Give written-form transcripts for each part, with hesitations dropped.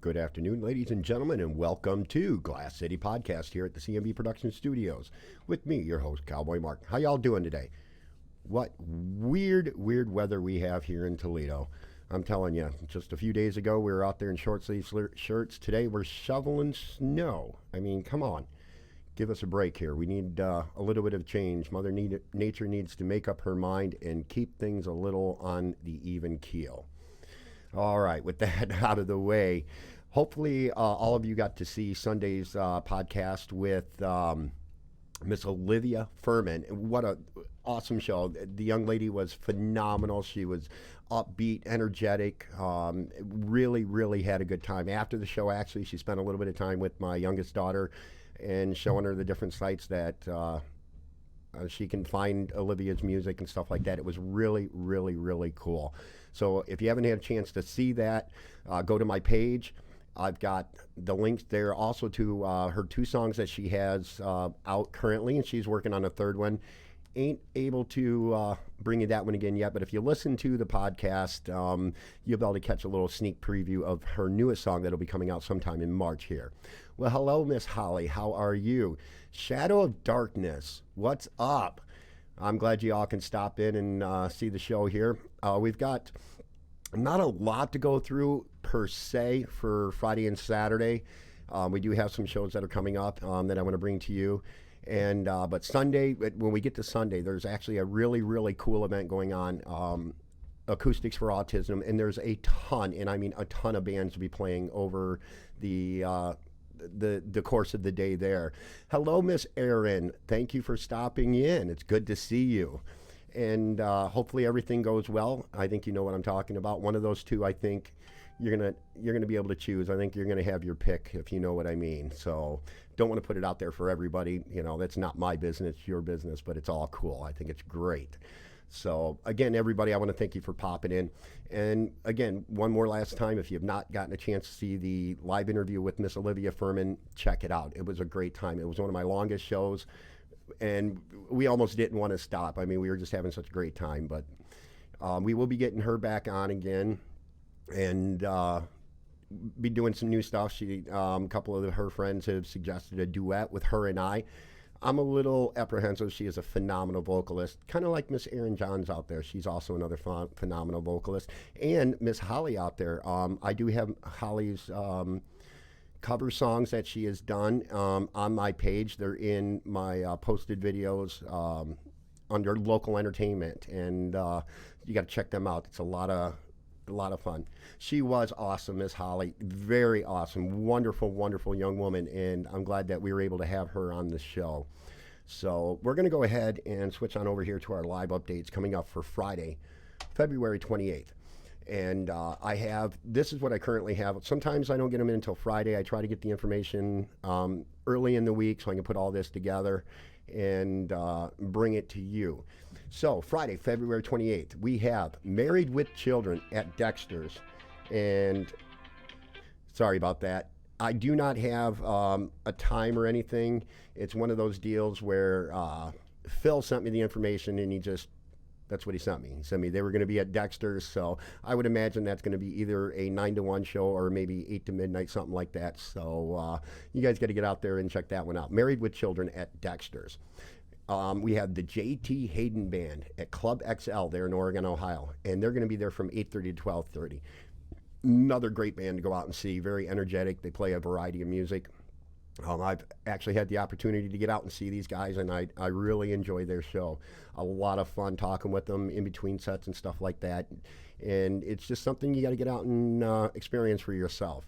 Good afternoon, ladies and gentlemen, and welcome to Glass City Podcast here at the CMB Production Studios with me, your host, Cowboy Mark. How y'all doing today? What weird weather we have here in Toledo. I'm telling you, just a few days ago we were out there in short sleeve shirts. Today we're shoveling snow. I mean, come on. Give us a break here. We need a little bit of change. Nature needs to make up her mind and keep things a little on the even keel. All right, with that out of the way, hopefully all of you got to see Sunday's podcast with Miss Olivia Furman. What a awesome show. The young lady was phenomenal. She was upbeat, energetic, really had a good time. After the show, actually, she spent a little bit of time with my youngest daughter and showing her the different sites that she can find Olivia's music and stuff like that. It was really cool. So if you haven't had a chance to see that, go to my page. I've got the links there also to her two songs that she has out currently, and she's working on a third one. Ain't able to bring you that one again yet, but if you listen to the podcast, you'll be able to catch a little sneak preview of her newest song that'll be coming out sometime in March here. Well, hello, Miss Holly. How are you? Shadow of Darkness, what's up? I'm glad you all can stop in and see the show here. We've got not a lot to go through per se for Friday and Saturday. We do have some shows that are coming up that I want to bring to you. And but Sunday, when we get to Sunday, there's actually a really cool event going on, Acoustics for Autism, and there's a ton, and I mean a ton of bands to be playing over the course of the day there. Hello, Miss Erin. Thank you for stopping in. It's good to see you. And hopefully everything goes well. I think you know what I'm talking about. One of those two, I think you're gonna be able to choose. I think you're gonna have your pick, if you know what I mean. So don't want to put it out there for everybody. You know, that's not my business, it's your business, but it's all cool. I think it's great. So again, everybody, I want to thank you for popping in. And again, one more last time, if you've not gotten a chance to see the live interview with Miss Olivia Furman, check it out. It was a great time. It was one of my longest shows, and we almost didn't want to stop. I mean, we were just having such a great time, but we will be getting her back on again and be doing some new stuff. She, a couple of her friends have suggested a duet with her and I. I'm a little apprehensive. She is a phenomenal vocalist, kind of like Miss Erin Johns out there. She's also another phenomenal vocalist. And Miss Holly out there. I do have Holly's cover songs that she has done on my page. They're in my posted videos under local entertainment, and you got to check them out. It's a lot of fun. She was awesome, Miss Holly. Very awesome, wonderful young woman, and I'm glad that we were able to have her on the show. So we're going to go ahead and switch on over here to our live updates coming up for Friday, February 28th. And this is what I currently have. Sometimes I don't get them in until Friday. I try to get the information early in the week so I can put all this together and bring it to you. So Friday, February 28th, we have Married with Children at Dexter's. And sorry about that. I do not have a time or anything. It's one of those deals where Phil sent me the information and that's what he sent me. He sent me they were going to be at Dexter's, so I would imagine that's going to be either a 9 to 1 show or maybe 8 to midnight, something like that. So you guys got to get out there and check that one out. Married with Children at Dexter's. We have the J.T. Hayden Band at Club XL there in Oregon, Ohio, and they're going to be there from 8:30 to 12:30. Another great band to go out and see. Very energetic. They play a variety of music. I've actually had the opportunity to get out and see these guys, and I really enjoy their show. A lot of fun talking with them in between sets and stuff like that. And it's just something you got to get out and experience for yourself.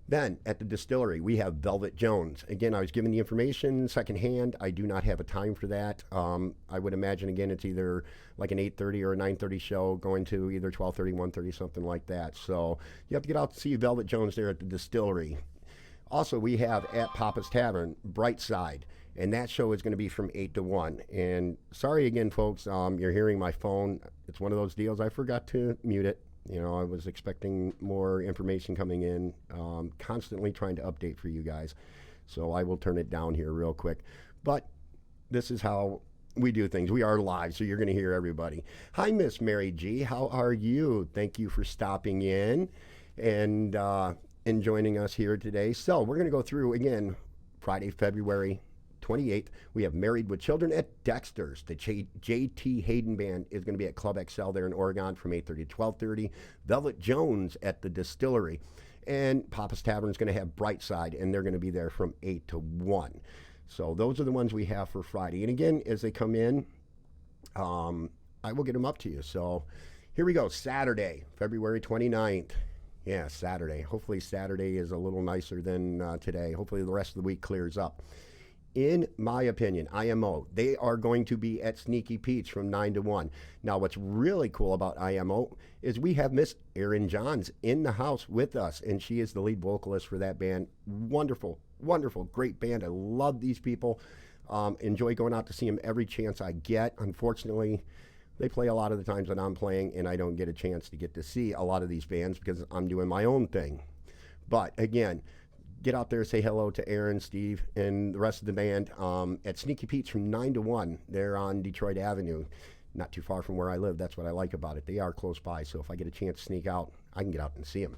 Then at the Distillery, we have Velvet Jones. Again, I was given the information secondhand. I do not have a time for that. I would imagine, again, it's either like an 8:30 or a 9:30 show going to either 12:30, 1:30, something like that. So you have to get out to see Velvet Jones there at the Distillery. Also, we have at Papa's Tavern, Brightside, and that show is going to be from 8 to 1. And sorry again, folks, you're hearing my phone. It's one of those deals. I forgot to mute it. You know, I was expecting more information coming in, constantly trying to update for you guys. So I will turn it down here real quick. But this is how we do things. We are live, so you're going to hear everybody. Hi, Miss Mary G. How are you? Thank you for stopping in. And in joining us here today. So we're going to go through again Friday, February 28th. We have Married with Children at Dexter's. The J.T. Hayden Band is going to be at Club XL there in Oregon from 8:30 to 12:30. Velvet Jones at the Distillery. And Papa's Tavern is going to have Brightside, and they're going to be there from 8 to 1. So those are the ones we have for Friday. And again, as they come in, I will get them up to you. So here we go. Saturday, February 29th. Yeah, Saturday. Hopefully Saturday is a little nicer than today. Hopefully the rest of the week clears up. In my opinion, IMO, they are going to be at Sneaky Pete's from 9 to 1. Now, what's really cool about IMO is we have Miss Erin Johns in the house with us, and she is the lead vocalist for that band. Wonderful, wonderful, great band. I love these people. Enjoy going out to see them every chance I get. Unfortunately, they play a lot of the times that I'm playing, and I don't get a chance to get to see a lot of these bands because I'm doing my own thing. But again, get out there, say hello to Aaron, Steve, and the rest of the band at Sneaky Pete's from 9 to 1. They're on Detroit Avenue, not too far from where I live. That's what I like about it. They are close by, so if I get a chance to sneak out, I can get out and see them.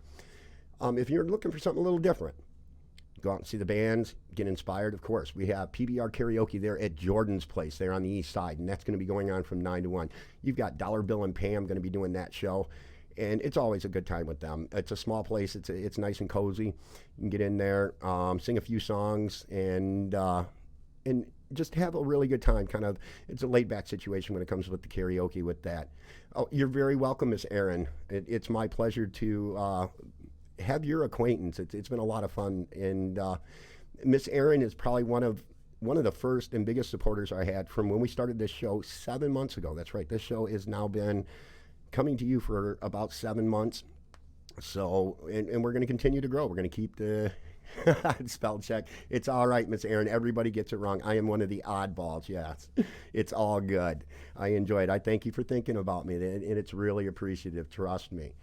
If you're looking for something a little different, go out and see the bands, get inspired, of course. We have PBR Karaoke there at Jordan's Place there on the east side, and that's going to be going on from 9 to 1. You've got Dollar Bill and Pam going to be doing that show. And it's always a good time with them. It's a small place. It's nice and cozy. You can get in there, sing a few songs, and just have a really good time. Kind of, it's a laid-back situation when it comes with the karaoke with that. Oh, you're very welcome, Miss Erin. It's my pleasure to have your acquaintance. It's been a lot of fun. And Miss Erin is probably one of the first and biggest supporters I had from when we started this show 7 months ago. That's right. This show has now been coming to you for about 7 months. So, and we're going to continue to grow. We're going to keep the spell check. It's all right, Miss Erin. Everybody gets it wrong. I am one of the oddballs. Yes, it's all good. I enjoy it. I thank you for thinking about me, and it's really appreciative. Trust me.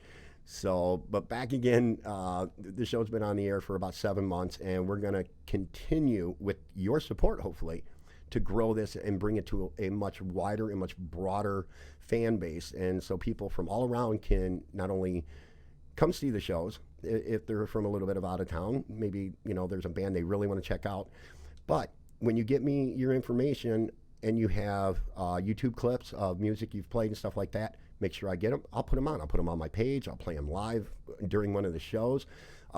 So, but back again, the show's been on the air for about 7 months, and we're going to continue with your support, hopefully, to grow this and bring it to a much wider and much broader fan base. And so people from all around can not only come see the shows, if they're from a little bit of out of town, maybe, there's a band they really want to check out. But when you get me your information and you have YouTube clips of music you've played and stuff like that, make sure I get them. I'll put them on. I'll put them on my page. I'll play them live during one of the shows.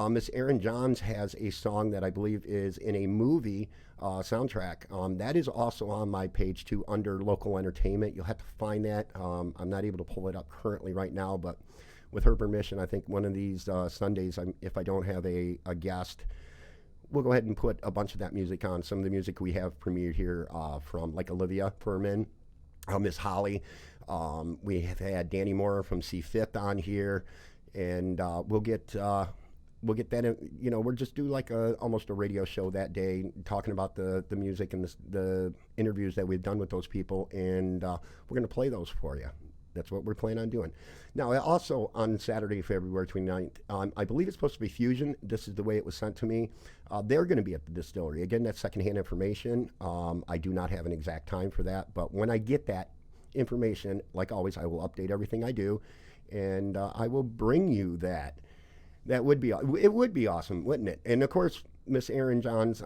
Miss Erin Johns has a song that I believe is in a movie soundtrack. That is also on my page too, under local entertainment. You'll have to find that. I'm not able to pull it up currently right now, but with her permission, I think one of these Sundays, if I don't have a guest, we'll go ahead and put a bunch of that music on. Some of the music we have premiered here from like Olivia Furman, Miss Holly. We have had Danny Moore from C Fifth on here, and we'll get that in, we'll just do like almost a radio show that day, talking about the music and the interviews that we've done with those people, and we're going to play those for you. That's what we're planning on doing. Now, also on Saturday, February 29th, I believe it's supposed to be Fusion. This is the way it was sent to me. They're going to be at the distillery. Again, that's secondhand information. I do not have an exact time for that, but when I get that information, like always, I will update everything I do, and I will bring you that. It would be awesome, wouldn't it? And of course, Miss Erin Johns,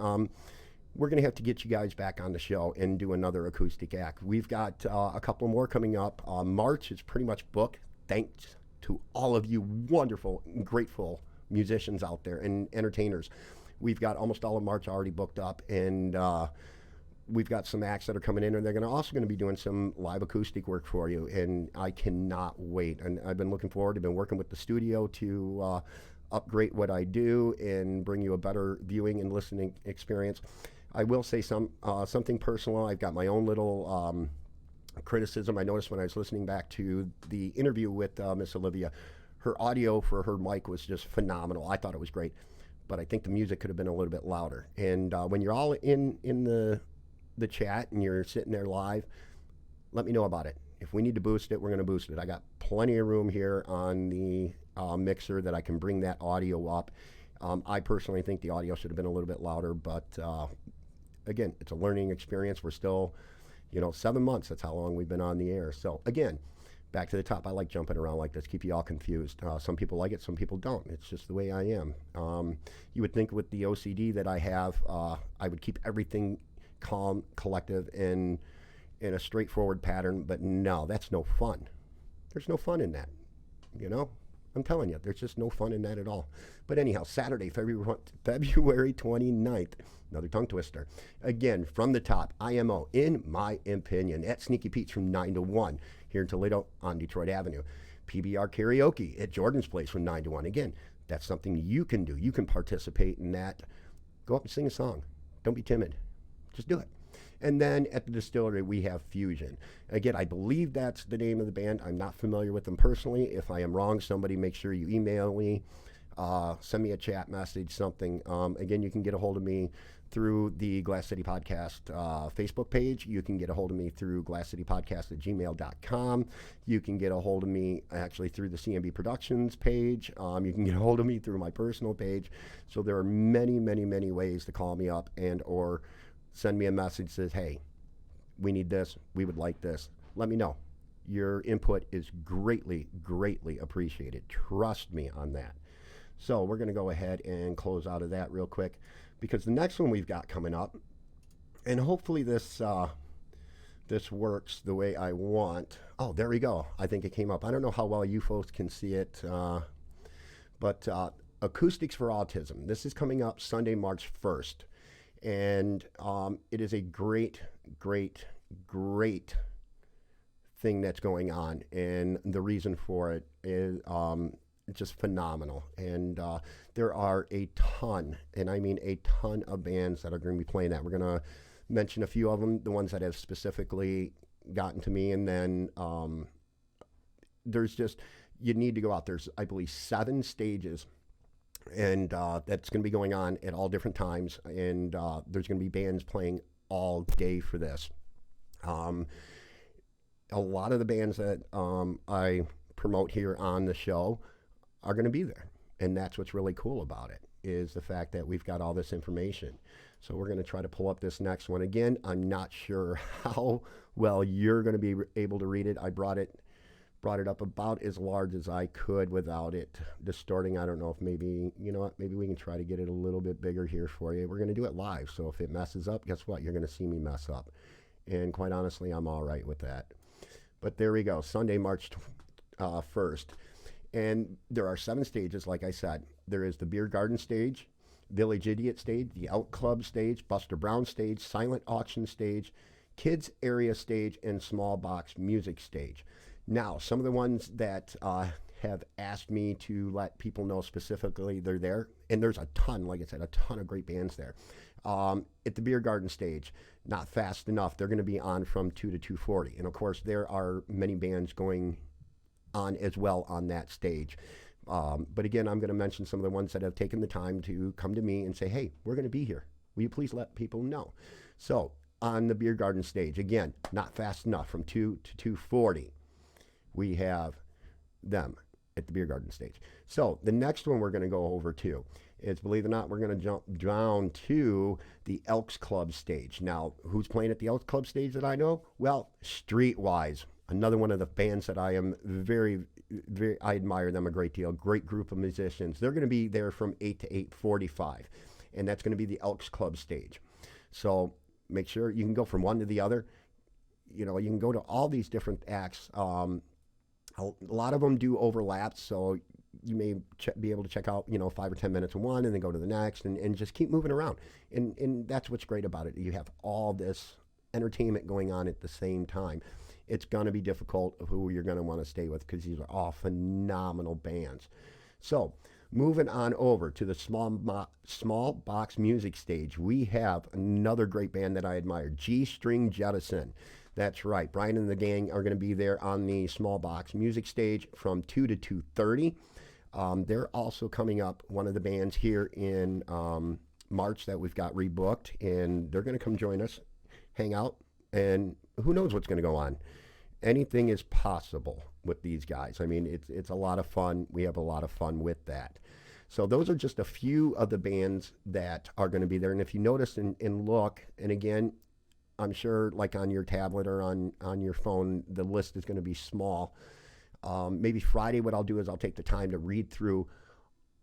we're going to have to get you guys back on the show and do another acoustic act. We've got a couple more coming up. March is pretty much booked, thanks to all of you wonderful and grateful musicians out there and entertainers. We've got almost all of March already booked up, and we've got some acts that are coming in, and they're also going to be doing some live acoustic work for you, and I cannot wait. And I've been looking forward. I've been working with the studio to upgrade what I do and bring you a better viewing and listening experience. I will say something personal. I've got my own little criticism. I noticed when I was listening back to the interview with Miss Olivia, her audio for her mic was just phenomenal. I thought it was great, but I think the music could have been a little bit louder. And when you're all in the chat and you're sitting there live, let me know about it. If we need to boost it, we're going to boost it. I got plenty of room here on the mixer that I can bring that audio up. I personally think the audio should have been a little bit louder, but again, it's a learning experience. We're still, 7 months. That's how long we've been on the air. So again, back to the top. I like jumping around like this, keep you all confused. Some people like it, some people don't. It's just the way I am. You would think with the OCD that I have, I would keep everything calm, collective, and in a straightforward pattern, but no, that's no fun. There's no fun in that, you know? I'm telling you, there's just no fun in that at all. But anyhow, Saturday, February 29th, another tongue twister. Again, from the top, IMO, in my opinion, at Sneaky Pete's from 9 to 1 here in Toledo on Detroit Avenue. PBR Karaoke at Jordan's Place from 9 to 1. Again, that's something you can do. You can participate in that. Go up and sing a song. Don't be timid. Just do it. And then at the distillery, we have Fusion. Again, I believe that's the name of the band. I'm not familiar with them personally. If I am wrong, somebody make sure you email me, send me a chat message, something. Again, you can get a hold of me through the Glass City Podcast Facebook page. You can get a hold of me through glasscitypodcast@gmail.com. You can get a hold of me actually through the CMB Productions page. You can get a hold of me through my personal page. So there are many, many, many ways to call me up and or send me a message that says, hey, we need this, we would like this. Let me know. Your input is greatly, greatly appreciated. Trust me on that. So we're going to go ahead and close out of that real quick because the next one we've got coming up, and hopefully this works the way I want. Oh, there we go. I think it came up. I don't know how well you folks can see it, but Acoustics for Autism. This is coming up Sunday, March 1st. And it is a great, great, great thing that's going on. And the reason for it is just phenomenal. And there are a ton, and I mean a ton of bands that are going to be playing that. We're going to mention a few of them, the ones that have specifically gotten to me. And then there's just, you need to go out. There's, I believe, 7 stages. And that's going to be going on at all different times. And there's going to be bands playing all day for this. A lot of the bands that I promote here on the show are going to be there. And that's what's really cool about it, is the fact that we've got all this information. So we're going to try to pull up this next one. Again, I'm not sure how well you're going to be able to read it. I brought it up about as large as I could without it distorting. I don't know if maybe, you know what, maybe we can try to get it a little bit bigger here for you. We're going to do it live, so if it messes up, guess what? You're going to see me mess up. And quite honestly, I'm all right with that. But there we go, Sunday, March 1st. And there are 7 stages, like I said. There is the Beer Garden stage, Village Idiot stage, the Out Club stage, Buster Brown stage, Silent Auction stage, Kids Area stage, and Small Box Music stage. Now, some of the ones that have asked me to let people know specifically they're there, and there's a ton, like I said, a ton of great bands there. At the Beer Garden stage, Not Fast Enough, they're going to be on from 2 to 2:40. And of course, there are many bands going on as well on that stage. But again, I'm going to mention some of the ones that have taken the time to come to me and say, hey, we're going to be here. Will you please let people know? So on the Beer Garden stage, again, Not Fast Enough from 2 to 2:40. We have them at the Beer Garden stage. So the next one we're going to go over to is, believe it or not, we're going to jump down to the Elks Club stage. Now, who's playing at the Elks Club stage that I know? Well, Streetwise, another one of the bands that I am very, I admire them a great deal. Great group of musicians. They're going to be there from 8 to 8:45, and that's going to be the Elks Club stage. So make sure you can go from one to the other. You know, you can go to all these different acts. A lot of them do overlap, so you may be able to check out, 5 or 10 minutes of one and then go to the next and just keep moving around. And that's what's great about it. You have all this entertainment going on at the same time. It's going to be difficult of who you're going to want to stay with because these are all phenomenal bands. So moving on over to the small box music stage, we have another great band that I admire, G String Jettison. That's right. Brian and the gang are going to be there on the Small Box Music stage from 2 to 2:30. They're also coming up, one of the bands here in March that we've got rebooked, and they're going to come join us, hang out, and who knows what's going to go on. Anything is possible with these guys. I mean, it's a lot of fun. We have a lot of fun with that. So those are just a few of the bands that are going to be there. And if you notice and look, and again, I'm sure, like on your tablet or on your phone, the list is going to be small. Maybe Friday, what I'll do is I'll take the time to read through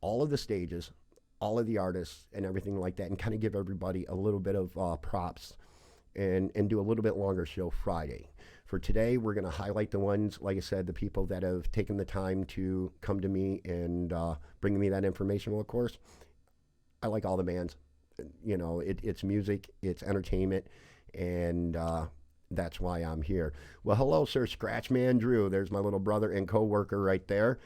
all of the stages, all of the artists, and everything like that, and kind of give everybody a little bit of props and do a little bit longer show Friday. For today, we're going to highlight the ones, like I said, the people that have taken the time to come to me and bring me that information. Well, of course, I like all the bands. You know, it's music, it's entertainment, and that's why I'm here. Well, hello, sir, Scratchman Drew. There's my little brother and co-worker right there.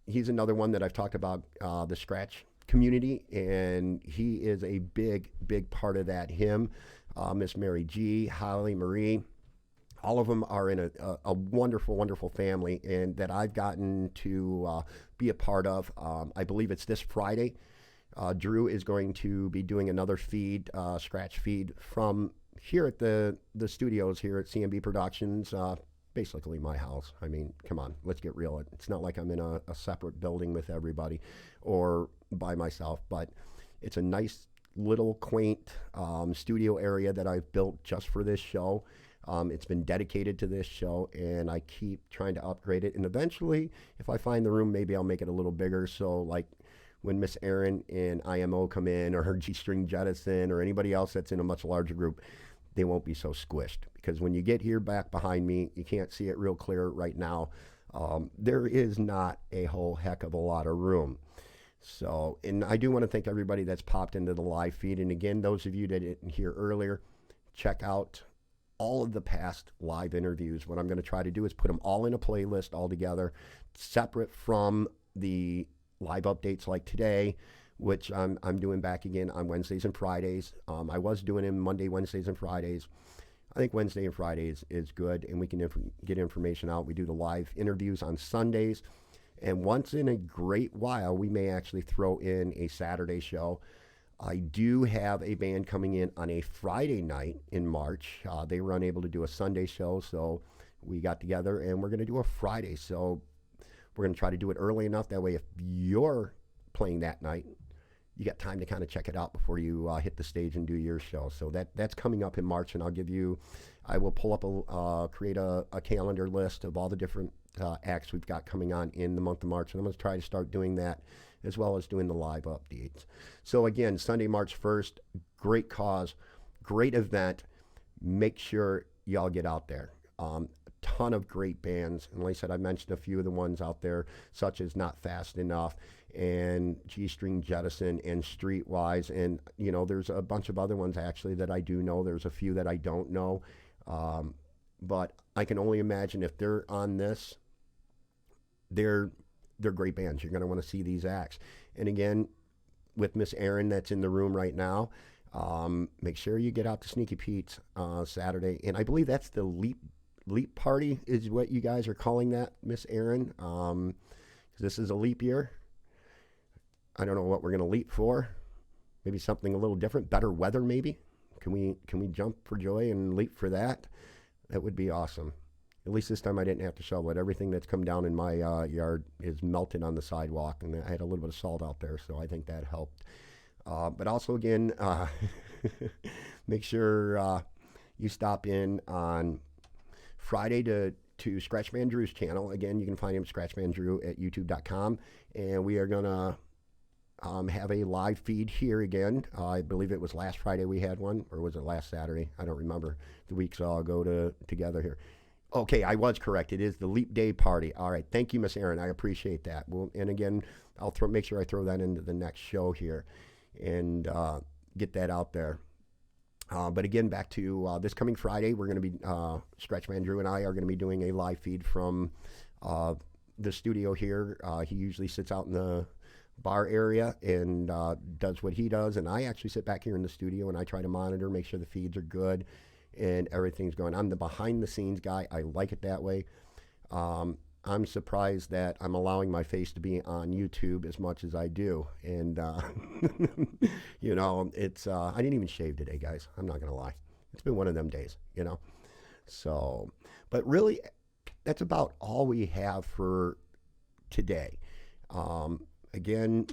He's another one that I've talked about, the Scratch community, and he is a big, big part of that. Him, Miss Mary G, Holly Marie, all of them are in a wonderful, wonderful family, and that I've gotten to be a part of. I believe it's this Friday. Drew is going to be doing another feed, Scratch feed from here at the studios here at CMB Productions, basically my house. I mean, come on, let's get real. It's not like I'm in a separate building with everybody or by myself, but it's a nice little quaint studio area that I've built just for this show. It's been dedicated to this show, and I keep trying to upgrade it. And eventually, if I find the room, maybe I'll make it a little bigger. So, like, when Miss Erin and IMO come in, or her G-String Jettison, or anybody else that's in a much larger group, they won't be so squished. Because when you get here back behind me, you can't see it real clear right now. There is not a whole heck of a lot of room. So, and I do want to thank everybody that's popped into the live feed. And again, those of you that didn't hear earlier, check out all of the past live interviews. What I'm going to try to do is put them all in a playlist all together, separate from the live updates like today, which I'm doing back again on Wednesdays and Fridays. I was doing them Monday, Wednesdays, and Fridays. I think Wednesday and Fridays is good, and we can get information out. We do the live interviews on Sundays, and once in a great while, we may actually throw in a Saturday show. I do have a band coming in on a Friday night in March. They were unable to do a Sunday show, so we got together, and we're going to do a Friday. So we're going to try to do it early enough. That way, if you're playing that night, you got time to kind of check it out before you hit the stage and do your show. So that's coming up in March, and I will pull up create a calendar list of all the different acts we've got coming on in the month of March, and I'm going to try to start doing that as well as doing the live updates. So again, Sunday, March 1st, great cause, great event. Make sure y'all get out there. Ton of great bands, and like I said, I mentioned a few of the ones out there, such as Not Fast Enough and G-String Jettison and Streetwise, and you know, there's a bunch of other ones actually that I do know. There's a few that I don't know, but I can only imagine if they're on this, they're great bands. You're going to want to see these acts. And again, with Miss Erin that's in the room right now, make sure you get out to Sneaky Pete's Saturday, and I believe that's the Leap Party is what you guys are calling that, Miss Erin. This is a leap year. I don't know what we're going to leap for. Maybe something a little different, better weather maybe. Can we jump for joy and leap for that? That would be awesome. At least this time I didn't have to shovel it. Everything that's come down in my yard is melted on the sidewalk, and I had a little bit of salt out there, so I think that helped. But also, again, make sure you stop in on Friday to Scratchman Drew's channel. Again, you can find him Scratchman Drew at youtube.com, and we are going to have a live feed here again. I believe it was last Friday we had one, or was it last Saturday? I don't remember. The weeks all go together here. Okay, I was correct. It is the Leap Day party. All right, thank you, Miss Erin. I appreciate that. Well, and again, I'll make sure I throw that into the next show here and get that out there. But again, back to this coming Friday, we're going to be, Scratchman Drew and I are going to be doing a live feed from the studio here. He usually sits out in the bar area and does what he does, and I actually sit back here in the studio and I try to monitor, make sure the feeds are good and everything's going. I'm the behind the scenes guy. I like it that way. I'm surprised that I'm allowing my face to be on YouTube as much as I do. And, you know, it's, I didn't even shave today, guys. I'm not going to lie. It's been one of them days, you know. So, but really, that's about all we have for today. Again,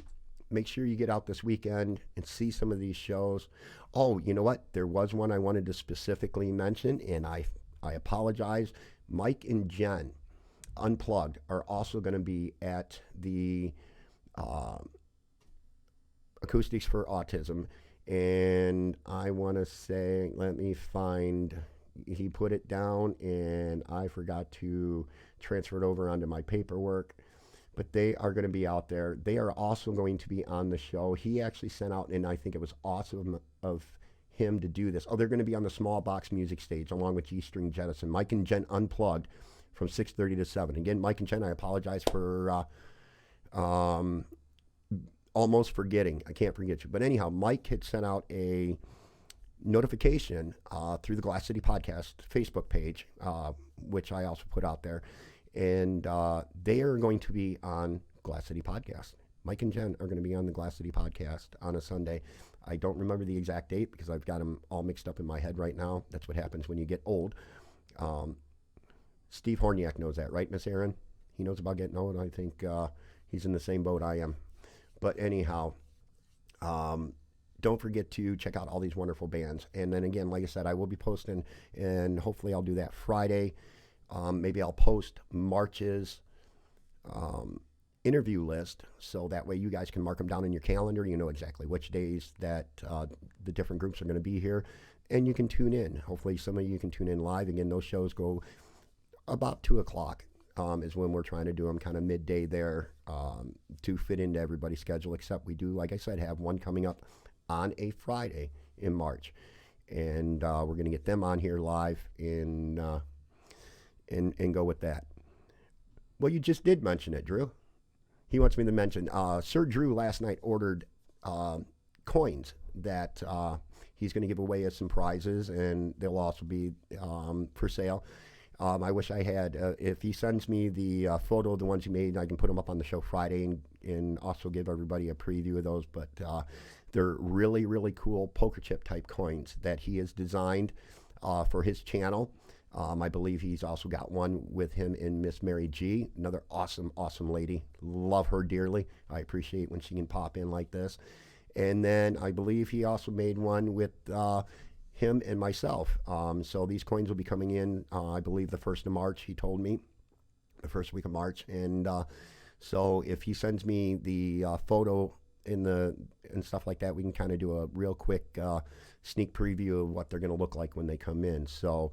make sure you get out this weekend and see some of these shows. Oh, you know what? There was one I wanted to specifically mention, and I apologize. Mike and Jen Unplugged are also going to be at the uh, Acoustics for Autism. And I want to say, let me find, he put it down and I forgot to transfer it over onto my paperwork. But they are going to be out there. They are also going to be on the show. He actually sent out, and I think it was awesome of him to do this. Oh, they're going to be on the Small Box Music stage along with G String Jettison. Mike and Jen Unplugged from 6:30 to 7. Again, Mike and Jen, I apologize for almost forgetting. I can't forget you. But anyhow, Mike had sent out a notification through the Glass City Podcast Facebook page, which I also put out there. And they are going to be on Glass City Podcast. Mike and Jen are going to be on the Glass City Podcast on a Sunday. I don't remember the exact date because I've got them all mixed up in my head right now. That's what happens when you get old. Steve Horniak knows that, right, Miss Aaron? He knows about getting old. I think he's in the same boat I am. But anyhow, don't forget to check out all these wonderful bands. And then again, like I said, I will be posting, and hopefully I'll do that Friday. Maybe I'll post March's interview list, so that way you guys can mark them down in your calendar. You know exactly which days that the different groups are going to be here, and you can tune in. Hopefully some of you can tune in live. Again, those shows go about 2 o'clock is when we're trying to do them, kind of midday there, to fit into everybody's schedule, except we do, like I said, have one coming up on a Friday in March, and we're going to get them on here live and go with that. Well, you just did mention it, Drew. He wants me to mention, Sir Drew last night ordered coins that he's going to give away as some prizes, and they'll also be for sale. I wish I had, if he sends me the photo of the ones he made, I can put them up on the show Friday and also give everybody a preview of those. But they're really, really cool poker chip type coins that he has designed for his channel. I believe he's also got one with him and Miss Mary G, another awesome, awesome lady. Love her dearly. I appreciate when she can pop in like this. And then I believe he also made one with him and myself. So these coins will be coming in, I believe, the 1st of March, he told me, the first week of March. And so if he sends me the photo and stuff like that, we can kind of do a real quick sneak preview of what they're going to look like when they come in. So,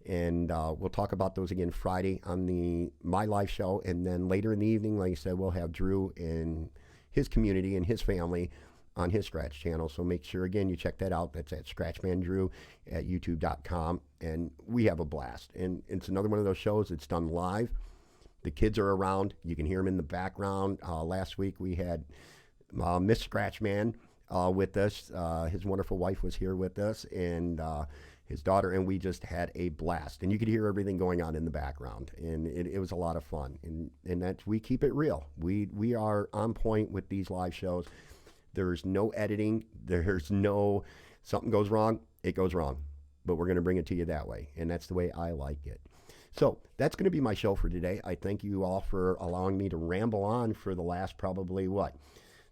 and we'll talk about those again Friday on my live show. And then later in the evening, like I said, we'll have Drew and his community and his family on his Scratch channel. So make sure, again, you check that out. That's at Scratchman Drew at youtube.com. And we have a blast. And it's another one of those shows that's done live. The kids are around. You can hear them in the background. Last week we had Miss Scratchman with us. His wonderful wife was here with us, and his daughter, and we just had a blast. And you could hear everything going on in the background, and it was a lot of fun. And that's, we keep it real. We are on point with these live shows. There's no editing. There's no, something goes wrong, it goes wrong. But we're going to bring it to you that way, and that's the way I like it. So that's going to be my show for today. I thank you all for allowing me to ramble on for the last probably,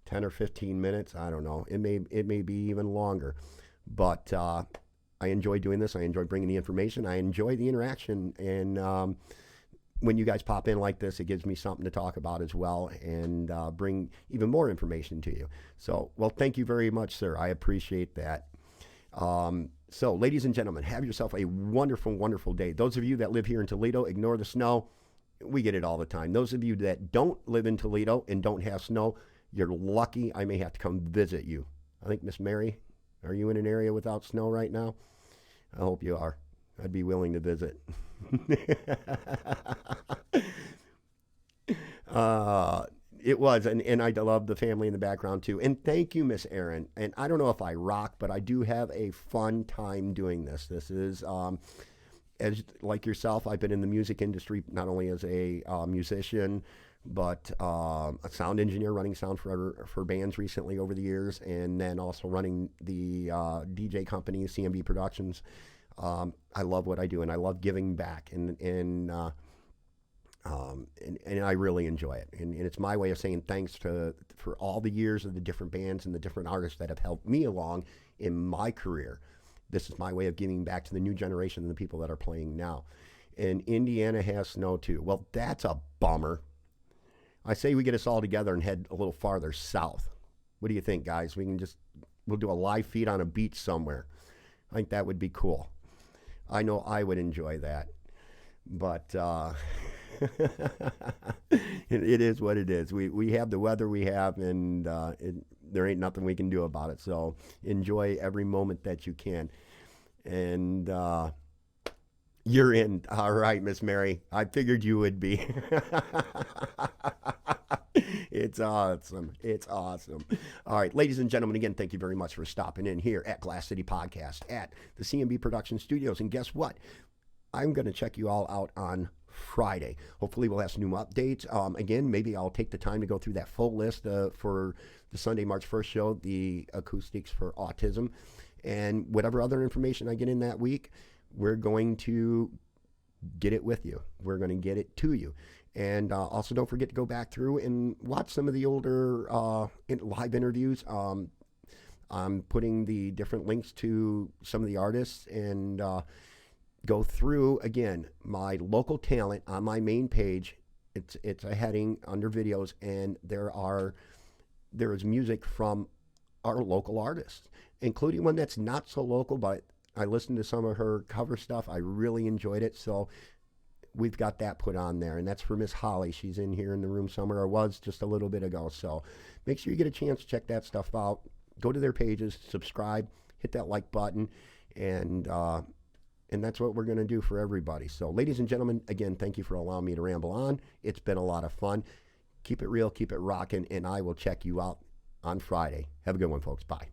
10 or 15 minutes? I don't know. It may be even longer. But I enjoy doing this. I enjoy bringing the information. I enjoy the interaction. And when you guys pop in like this, it gives me something to talk about as well, and bring even more information to you. So, well, thank you very much, sir. I appreciate that. So, ladies and gentlemen, have yourself a wonderful, wonderful day. Those of you that live here in Toledo, ignore the snow. We get it all the time. Those of you that don't live in Toledo and don't have snow, you're lucky. I may have to come visit you. I think, Miss Mary, are you in an area without snow right now? I hope you are. I'd be willing to visit. It was, and I love the family in the background too. And thank you, Miss Aaron. And I don't know if I rock, but I do have a fun time doing this. This is, as like yourself, I've been in the music industry not only as a musician, but a sound engineer, running sound for bands recently over the years, and then also running the DJ company, CMB Productions. I love what I do, and I love giving back. And And I really enjoy it. And it's my way of saying thanks for all the years of the different bands and the different artists that have helped me along in my career. This is my way of giving back to the new generation and the people that are playing now. And Indiana has snow too. Well, that's a bummer. I say we get us all together and head a little farther south. What do you think, guys? We'll do a live feed on a beach somewhere. I think that would be cool. I know I would enjoy that. But it is what it is. We have the weather we have, and there ain't nothing we can do about it. So enjoy every moment that you can. And you're in. All right, Miss Mary. I figured you would be. It's awesome. It's awesome. All right, ladies and gentlemen, again, thank you very much for stopping in here at Glass City Podcast at the CMB Production Studios. And guess what? I'm going to check you all out on Friday. Hopefully we'll have some new updates. Again, maybe I'll take the time to go through that full list for the Sunday, March 1st show, the Acoustics for Autism. And whatever other information I get in that week, we're going to get it with you. We're going to get it to you. And also don't forget to go back through and watch some of the older live interviews. I'm putting the different links to some of the artists and go through, again, my local talent on my main page. It's a heading under videos, and there is music from our local artists, including one that's not so local, but I listened to some of her cover stuff. I really enjoyed it. So we've got that put on there, and that's for Miss Holly. She's in here in the room somewhere, or was just a little bit ago. So make sure you get a chance to check that stuff out. Go to their pages, subscribe, hit that like button, and that's what we're going to do for everybody. So ladies and gentlemen, again, thank you for allowing me to ramble on. It's been a lot of fun. Keep it real, keep it rocking, and I will check you out on Friday. Have a good one, folks. Bye.